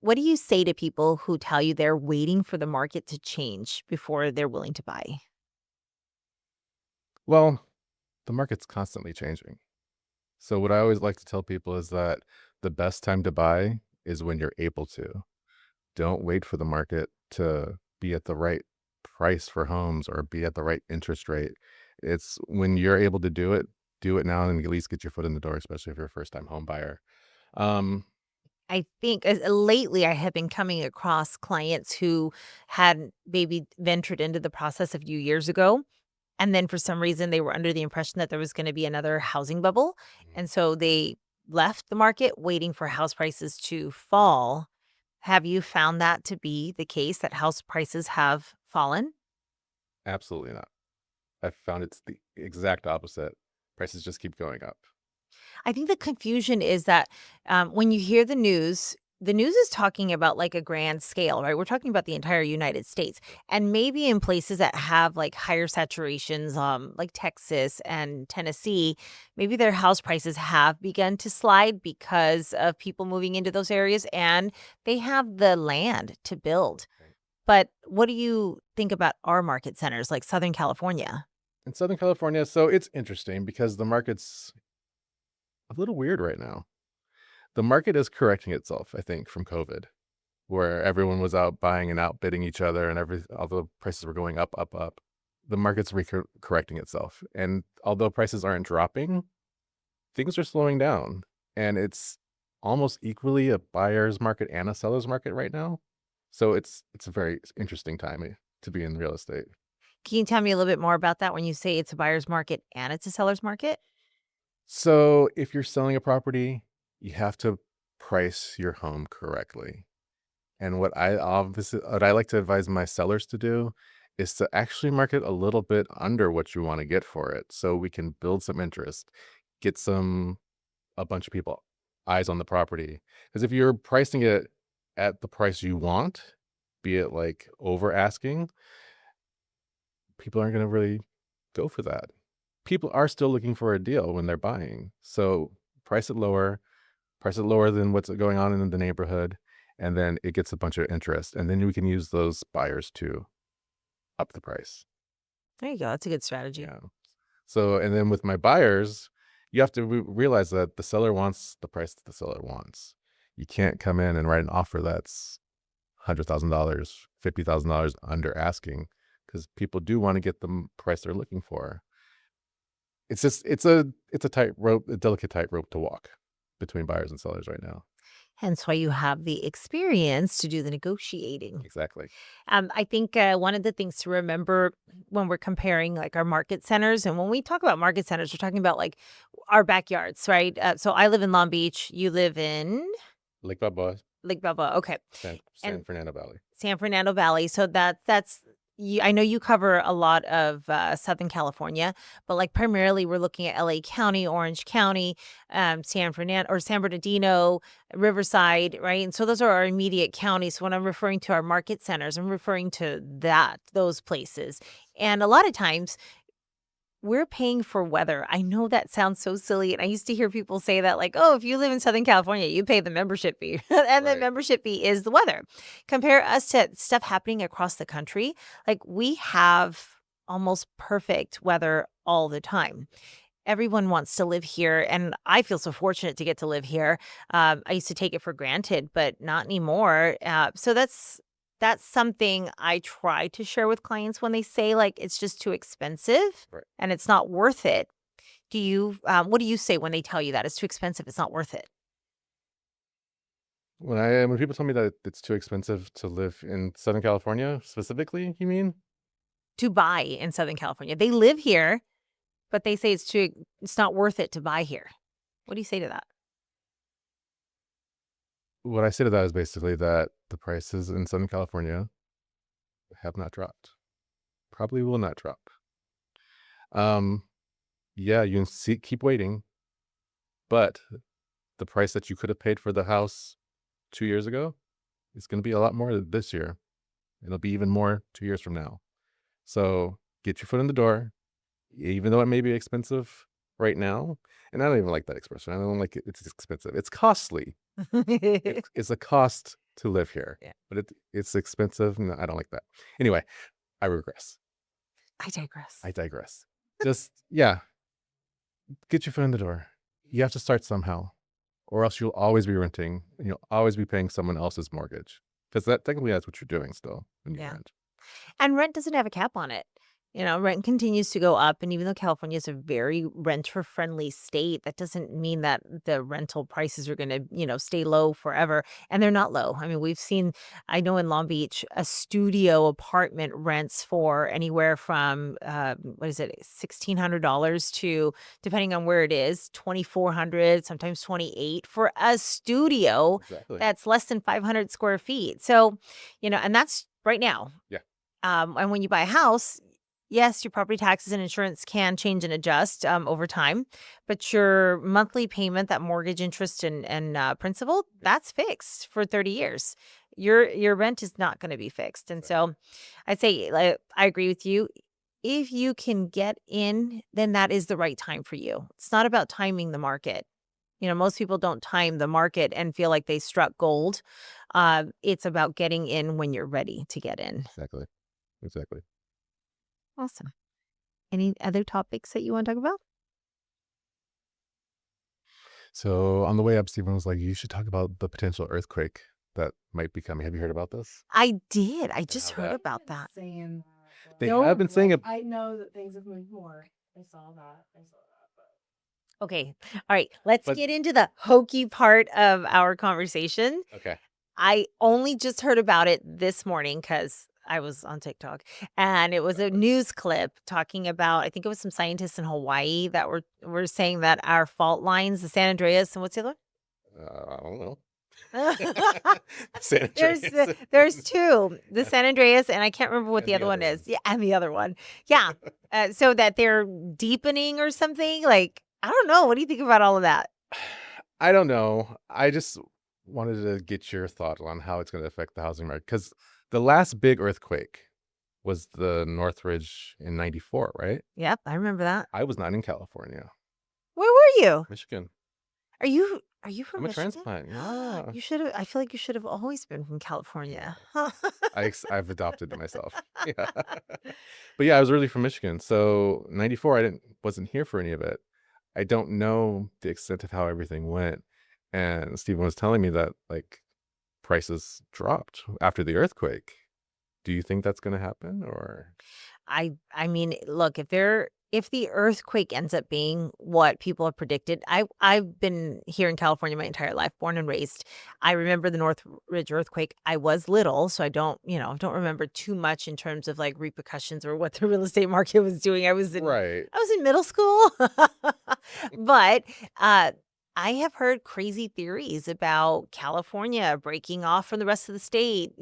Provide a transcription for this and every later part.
What do you say to people who tell you they're waiting for the market to change before they're willing to buy? Well, the market's constantly changing. So what I always like to tell people is that the best time to buy is when you're able to. Don't wait for the market to be at the right price for homes or be at the right interest rate. It's when you're able to do it now and at least get your foot in the door, especially if you're a first time home buyer. Um, I think lately I have been coming across clients who had maybe ventured into the process a few years ago. And then for some reason, they were under the impression that there was going to be another housing bubble. And so they left the market waiting for house prices to fall. Have you found that to be the case that house prices have fallen? Absolutely not. I've found it's the exact opposite. Prices just keep going up. I think the confusion is that, when you hear the news is talking about, like, a grand scale, right? We're talking about the entire United States, and maybe in places that have, like, higher saturations, like Texas and Tennessee, maybe their house prices have begun to slide because of people moving into those areas, and they have the land to build. Right. But what do you think about our market centers, like Southern California? In Southern California, so it's interesting because the market's a little weird right now. The market is correcting itself, I think, from COVID, where everyone was out buying and outbidding each other and all the prices were going up, up, up. The market's correcting itself. And although prices aren't dropping, things are slowing down. And it's almost equally a buyer's market and a seller's market right now. So it's a very interesting time to be in real estate. Can you tell me a little bit more about that when you say it's a buyer's market and it's a seller's market? So if you're selling a property, you have to price your home correctly. And what I like to advise my sellers to do is to actually market a little bit under what you want to get for it so we can build some interest, get a bunch of people eyes on the property. Because if you're pricing it at the price you want, be it like over asking, people aren't going to really go for that. People are still looking for a deal when they're buying. So price it lower than what's going on in the neighborhood, and then it gets a bunch of interest, and then we can use those buyers to up the price. There you go, that's a good strategy. Yeah. So, and then with my buyers, you have to realize that the seller wants the price that the seller wants. You can't come in and write an offer that's $100,000, $50,000 under asking, because people do want to get the price they're looking for. It's just it's a tightrope, a delicate tightrope to walk between buyers and sellers right now. Hence why you have the experience to do the negotiating. Exactly. I think one of the things to remember when we're comparing like our market centers, and when we talk about market centers, we're talking about like our backyards, right? So I live in Long Beach. You live in Lake Balboa, Lake Balboa. Okay. San And Fernando Valley. San Fernando Valley. So that's you, I know you cover a lot of Southern California, but like primarily we're looking at LA County, Orange County, San Fernando or San Bernardino, Riverside, right? And so those are our immediate counties. So when I'm referring to our market centers, I'm referring to those places. And a lot of times we're paying for weather. I know that sounds so silly, and I used to hear people say that like, "Oh, if you live in Southern California, you pay the membership fee." And the Right. membership fee is the weather. Compare us to stuff happening across the country, like we have almost perfect weather all the time. Everyone wants to live here, and I feel so fortunate to get to live here. I used to take it for granted, but not anymore. So that's something I try to share with clients when they say like it's just too expensive Right. and it's not worth it. What do you say when they tell you that it's too expensive, it's not worth it When people tell me that it's too expensive to live in Southern California specifically, you mean? to buy in Southern California? They live here, but they say it's not worth it to buy here. What do you say to that? What I say to that is basically that the prices in Southern California have not dropped. Probably will not drop. Um, yeah, you can keep waiting, but the price that you could have paid for the house 2 years ago is going to be a lot more this year. It'll be even more 2 years from now. So get your foot in the door, even though it may be expensive right now. And I don't even like that expression. I don't like it. It's expensive. It's costly. It's a cost to live here, Yeah. but it's expensive. No, I don't like that. Anyway, I regress. I digress. I digress. Just yeah, get your foot in the door. You have to start somehow, or else you'll always be renting and you'll always be paying someone else's mortgage because that technically that's what you're doing still when you Yeah. rent. And rent doesn't have a cap on it. Rent continues to go up. And even though California is a very renter friendly state, that doesn't mean that the rental prices are going to, stay low forever. And they're not low. I mean, I know in Long Beach, a studio apartment rents for anywhere from, what is it, $1,600 to, depending on where it is, 2,400, sometimes 28 for a studio Exactly. that's less than 500 square feet. So, and that's right now. Yeah. And when you buy a house, yes, your property taxes and insurance can change and adjust over time, but your monthly payment, that mortgage interest and principal, that's fixed for 30 years. Your rent is not going to be fixed, and Exactly. so I'd say like, I agree with you. If you can get in, then that is the right time for you. It's not about timing the market. Most people don't time the market and feel like they struck gold. It's about getting in when you're ready to get in. Exactly. Exactly. Awesome. Any other topics that you want to talk about? So on the way up, Stephen was like, "You should talk about the potential earthquake that might be coming." Have you heard about this? I did. I And just how heard that about that. Saying that, they No. have been saying it. I know that things have moved more. I saw that. I saw that. But Okay. All right. Let's But get into the hokey part of our conversation. okay, I only just heard about it this morning because I was on TikTok and it was a news clip talking about, I think it was some scientists in Hawaii that were saying that our fault lines, the San Andreas and what's the other I don't know. one? San Andreas. There's 2, the San Andreas, and I can't remember what And the the other other one is. one. Yeah, and the other one. Yeah, so that they're deepening or something, like, I don't know, what do you think about all of that? I don't know. I just wanted to get your thought on how it's going to affect the housing market because the last big earthquake was the Northridge in '94, right? Yep, I remember that. I was not in California, Where were you? Michigan. Are you from I'm a Michigan? transplant. Yeah. You should've I feel like you should have always been from California. I've adopted it myself. Yeah. But yeah, I was really from Michigan. So 94, I wasn't here for any of it. I don't know the extent of how everything went. And Stephen was telling me that like prices dropped after the earthquake. Do you think that's gonna happen or I mean, look, if the earthquake ends up being what people have predicted, I've been here in California my entire life, born and raised. I remember the Northridge earthquake. I was little, so I don't remember too much in terms of like repercussions or what the real estate market was doing. right? I was in middle school. But I have heard crazy theories about California breaking off from the rest of the state,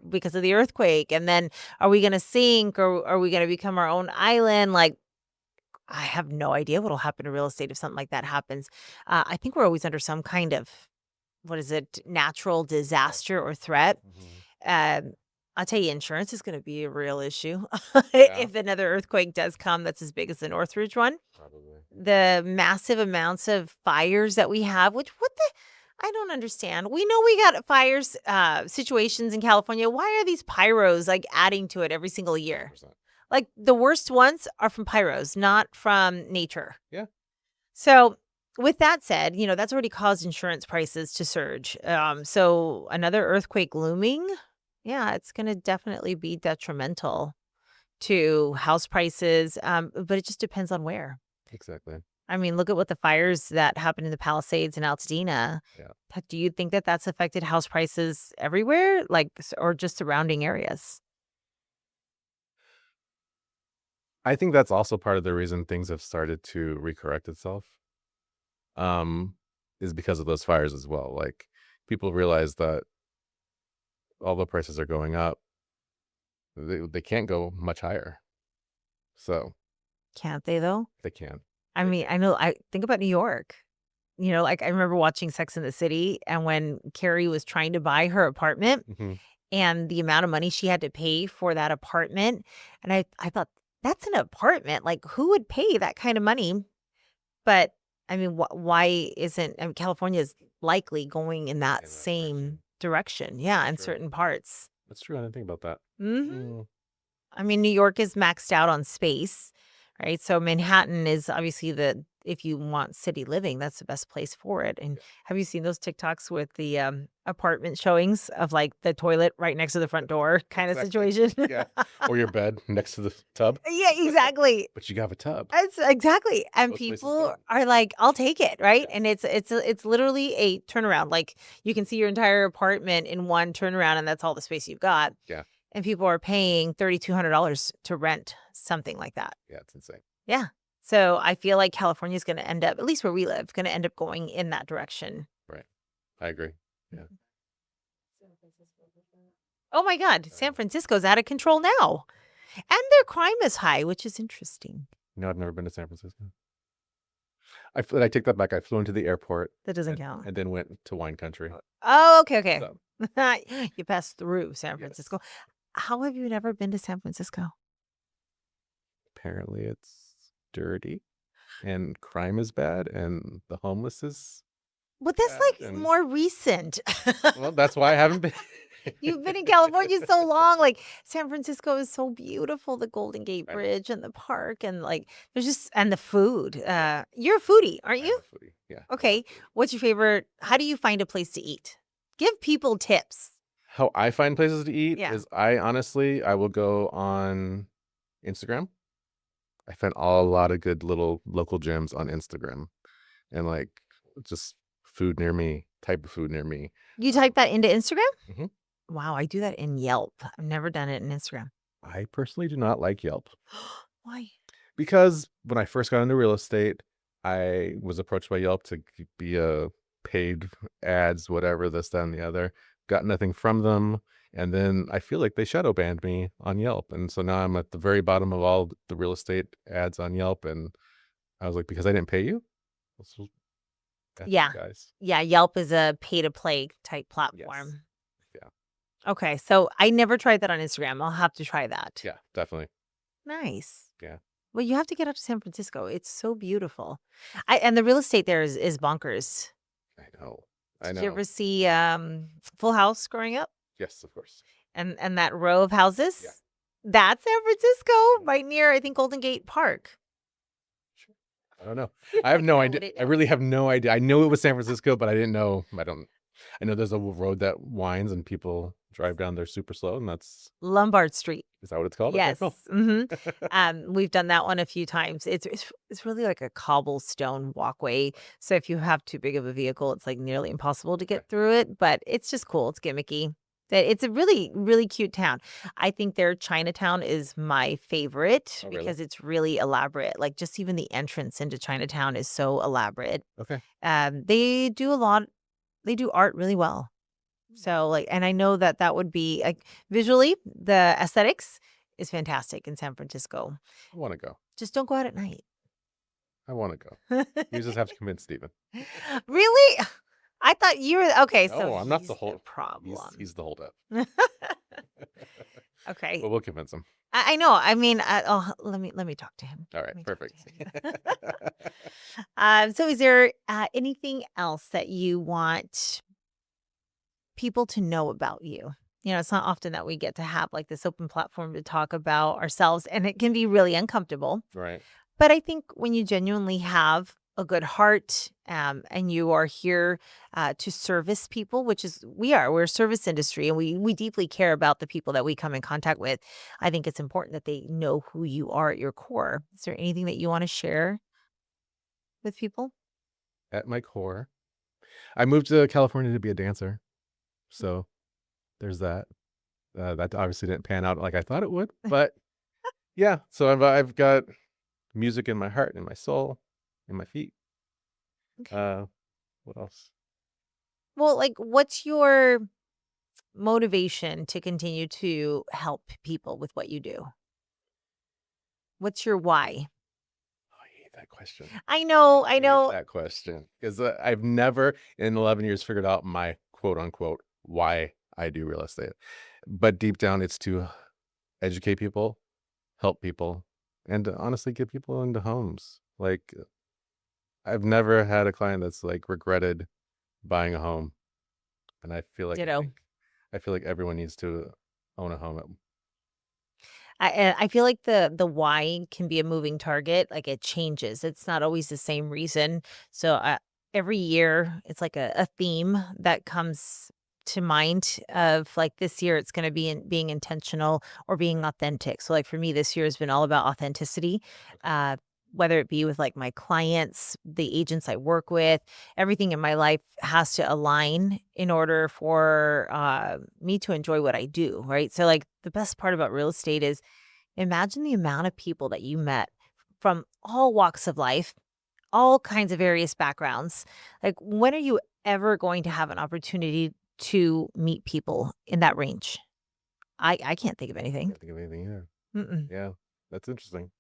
because of the earthquake. And then are we going to sink or are we going to become our own island? Like, I have no idea what'll happen to real estate if something like that happens. I think we're always under some kind of, what is it, natural disaster or threat. Mhm. Um, I'll tell you, insurance is going to be a real issue Yeah, if another earthquake does come that's as big as the Northridge one. probably. The massive amounts of fires that we have, which what the I don't understand. We know we got fires situations in California. Why are these pyros like adding to it every single year? 100%. Like the worst ones are from pyros, not from nature. Yeah. So with that said, that's already caused insurance prices to surge. So another earthquake looming, yeah, it's going to definitely be detrimental to house prices. But it just depends on where. Exactly. I mean, look at what the fires that happened in the Palisades in Altadena. Yeah. Do you think that that's affected house prices everywhere, like, or just surrounding areas? I think that's also part of the reason things have started to recorrect itself. Um, is because of those fires as well. Like people realize that all the prices are going up. They can't go much higher. So Can't they though? they can. I They mean, can. I know. I think about New York. Like I remember watching Sex in the City, and when Carrie was trying to buy her apartment, Mhm. and the amount of money she had to pay for that apartment, and I thought that's an apartment. Like, who would pay that kind of money? But I mean, why isn't California is likely going in that In that same direction. direction. Yeah, in True. certain parts. That's true. I didn't think about that. Hmm. I mean, New York is maxed out on space, right? So Manhattan is obviously if you want city living, that's the best place for it. And Yeah. have you seen those TikToks with the apartment showings of like the toilet right next to the front door kind of Exactly. situation? Yeah. Or your bed next to the tub, Yeah, exactly. but you have a tub. It's exactly. And Most places people don't. are like, "I'll take it," right? Yeah. And it's literally a turnaround. Like you can see your entire apartment in one turnaround and that's all the space you've got. Yeah. And people are paying $3,200 to rent something like that. Yeah. It's insane. Yeah. So I feel like California is going to end up, at least where we live, going to end up going in that direction. Right. I agree. Yeah. Oh my God, San Francisco's out of control now. And their crime is high, which is interesting. No, I've never been to San Francisco. I take that back. I flew into the airport That doesn't and, count. and then went to wine country. Oh, okay, okay. So, You passed through San yes. Francisco. How have you never been to San Francisco? Apparently it's dirty and crime is bad and the homeless is But that's bad. like And more recent. well, that's why I haven't been. You've been in California so long. Like San Francisco is so beautiful, the Golden Gate I know. Bridge and the park and like there's just and the food. You're a foodie, aren't I am you? a foodie. Yeah. Okay. What's your favorite? How do you find a place to eat? Give people tips. How I find places to eat Yeah. is I will go on Instagram. I find a lot of good little local gyms on Instagram and like just food near me, type of food near me. You type that into Instagram? Mhm. Wow, I do that in Yelp. I've never done it in Instagram. I personally do not like Yelp Why? because when I first got into real estate, I was approached by Yelp to be a paid ads, whatever, this, that, and the other. Got nothing from them. And then I feel like they shadow banned me on Yelp. And so now I'm at the very bottom of all the real estate ads on Yelp. And I was like, because I didn't pay you? So, F you Yeah. guys. Yeah, Yelp is a pay to play type Yes. platform. Yeah. Okay, so I never tried that on Instagram. I'll have to try that. Yeah, definitely. Nice. Yeah. Well, you have to get out to San Francisco. It's so beautiful. And the real estate there is bonkers. I know. I Did you know. ever see Full House growing up? Yes, of course. And that row of houses? Yeah. That's San Francisco, right near, I think, Golden Gate Park. Sure. I don't know. I have no Wrote idea. it I down. really have no idea. I knew it was San Francisco, but I didn't know. I know there's a road that winds and people drive down there super slow, and is Lombard Street. that what it's called? Yes. Okay, cool. We've done that one a few times. It's really like a cobblestone walkway. So if you have too big of a vehicle, it's like nearly impossible to get Okay. through it. But it's just cool. It's gimmicky. It's a really, really cute town. I think their Chinatown is my favorite Oh, really? because it's really elaborate. Like just even the entrance into Chinatown is so elaborate. Okay. They do a lot. They do art really well. So like, and I know that would be like visually, the aesthetics is fantastic in San Francisco. I want to go. Just don't go out at night. I want to go. You just have to convince Steven. Really? I thought you were okay. So No, I'm not he's the whole problem. He's the holdup. Okay, But we'll convince him. I know. I mean, let me talk to him. All Let right, me talk to perfect. him. So, is there anything else that you want people to know about you? You know, it's not often that we get to have like this open platform to talk about ourselves, and it can be really uncomfortable. Right. But I think when you genuinely have a good heart and you are here to service people, which is we're a service industry and we deeply care about the people that we come in contact with. I think it's important that they know who you are at your core. Is there anything that you want to share with people? At my core, I moved to California to be a dancer. So there's that. That obviously didn't pan out like I thought it would. But yeah, so I've got music in my heart, in my soul, in my feet. Okay. What else? Well, like, what's your motivation to continue to help people with what you do? What's your why? Oh, I hate that question. I know. I hate that question because I've never in 11 years figured out my quote unquote why I do real estate. But deep down, it's to educate people, help people, and to honestly get people into homes. Like I've never had a client that's like regretted buying a home. and Ditto. I feel like everyone needs to own a home. I feel like the why can be a moving target, like, it changes, it's not always the same reason, so, every year, it's like a theme that comes to mind of, like, this year it's gonna be in being intentional or being authentic, so, like, for me, this year has been all about authenticity, uh, whether it be with, like, my clients, the agents I work with, everything in my life has to align in order for, me to enjoy what I do, right? So, like, the best part about real estate is imagine the amount of people that you met from all walks of life, all kinds of various backgrounds. Like, when are you ever going to have an opportunity to meet people in that range? I can't think of anything. Can't think of anything either. Mm-mm. Yeah, that's interesting.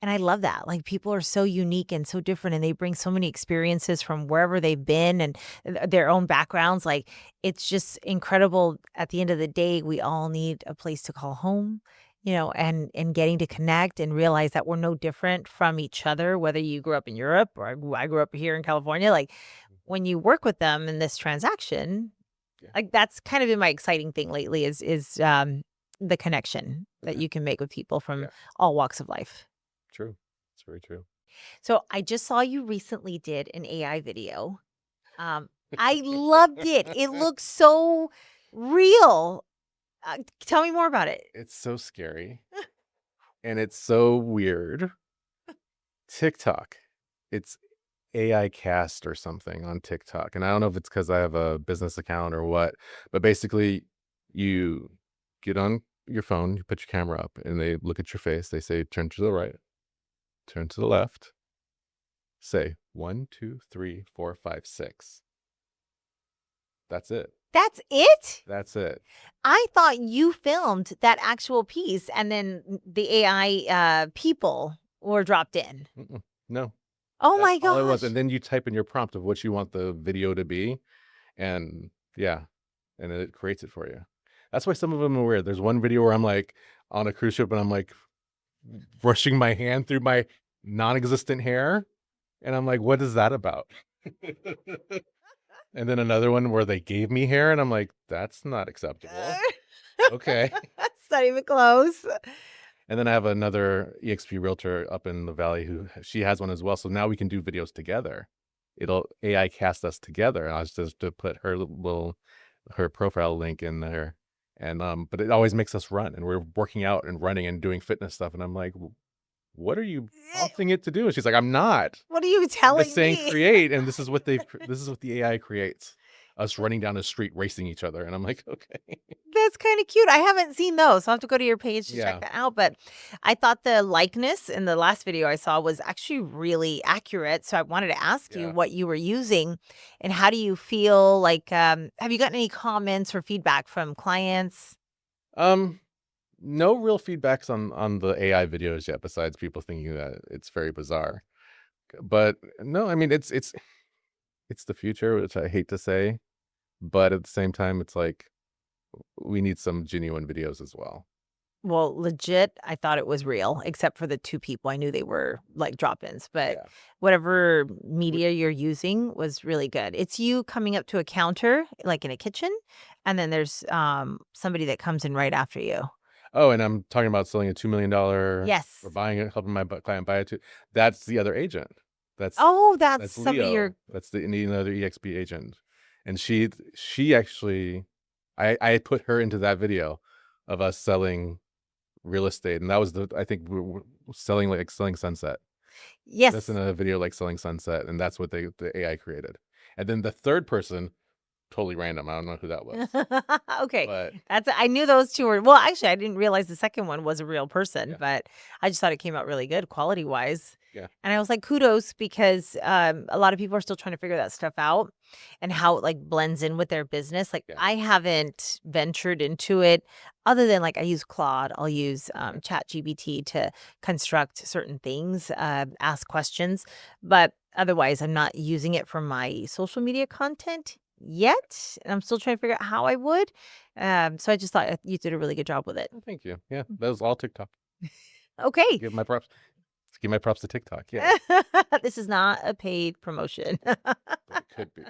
And I love that. Like, people are so unique and so different, and they bring so many experiences from wherever they've been and their own backgrounds. Like, it's just incredible. At the end of the day, we all need a place to call home, and getting to connect and realize that we're no different from each other, whether you grew up in Europe or I grew up here in California. Like, when you work with them in this transaction, Yeah, like, that's kind of been my exciting thing lately is the connection that you can make with people from yeah, all walks of life. true. It's very true. So I just saw you recently did an AI video. Um, I loved it. It looks so real. Tell me more about it. It's so scary and it's so weird. TikTok. It's AI cast or something on TikTok. And I don't know if it's because I have a business account or what, but basically you get on your phone, you put your camera up, and they look at your face. They say, turn to the right, turn to the left, say 1, 2, 3, 4, 5, 6. That's it. That's it? That's it. I thought you filmed that actual piece and then the AI people were dropped in. Mm-mm. No, Oh that's my all it was. And gosh. then you type in your prompt of what you want the video to be. And yeah, and it creates it for you. That's why some of them are weird. There's one video where I'm like on a cruise ship and I'm like brushing my hand through my non-existent hair. And I'm like, what is that about? And then another one where they gave me hair and I'm like, that's not acceptable. Okay. That's not even close. And then I have another EXP realtor up in the valley who she has one as well. So now we can do videos together. It'll AI cast us together. And I was just to put her profile link in there. And but it always makes us run and we're working out and running and doing fitness stuff. And I'm like, what are you prompting it to do? And she's like, I'm not. What are you I'm telling just saying me? create. And this is what the AI creates. Us running down the street racing each other. And I'm like, okay. That's kinda cute. I haven't seen those, so I'll have to go to your page to check Yeah. that out, but I thought the likeness in the last video I saw was actually really accurate, so I wanted to ask you Yeah. what you were using, and how do you feel like, have you gotten any comments or feedback from clients? Um, no real feedbacks on the AI videos yet, besides people thinking that it's very bizarre. But no, I mean it's the future, which I hate to say, but at the same time, it's like we need some genuine videos as well. Well, legit, I thought it was real, except for the 2 people. I knew they were, like, drop-ins, but Yeah. whatever W- media you're using was really good. It's you coming up to a counter, like, in a kitchen, and then there's, somebody that comes in right after you. Oh, and I'm talking about selling a $2 million or Yes. buying it, helping my client buy it too. That's the other agent. That's Oh, that's that's somebody you're Leo. That's the another EXP agent, and she actually, I put her into that video of us selling real estate, and that was I think we're selling Sunset. That's in yes. a video like selling Sunset, and that's what the AI created. And then the third person, totally random. I don't know who that was, Okay. but That's I knew those 2 were well, actually, I didn't realize the second one was a real person, yeah, but I just thought it came out really good quality-wise. yeah, And I was like, kudos because, a lot of people are still trying to figure that stuff out and how it, like, blends in with their business. Like, yeah. I haven't ventured into it other than, like, I use Claude. I'll use, Okay. ChatGPT to construct certain things, ask questions, but otherwise, I'm not using it for my social media content yet, and I'm still trying to figure out how I would. So I just thought you did a really good job with it. Well, thank you. Yeah, that was all TikTok. Okay. Give my props. Give my props to TikTok. Yeah, This is not a paid promotion. but it could be.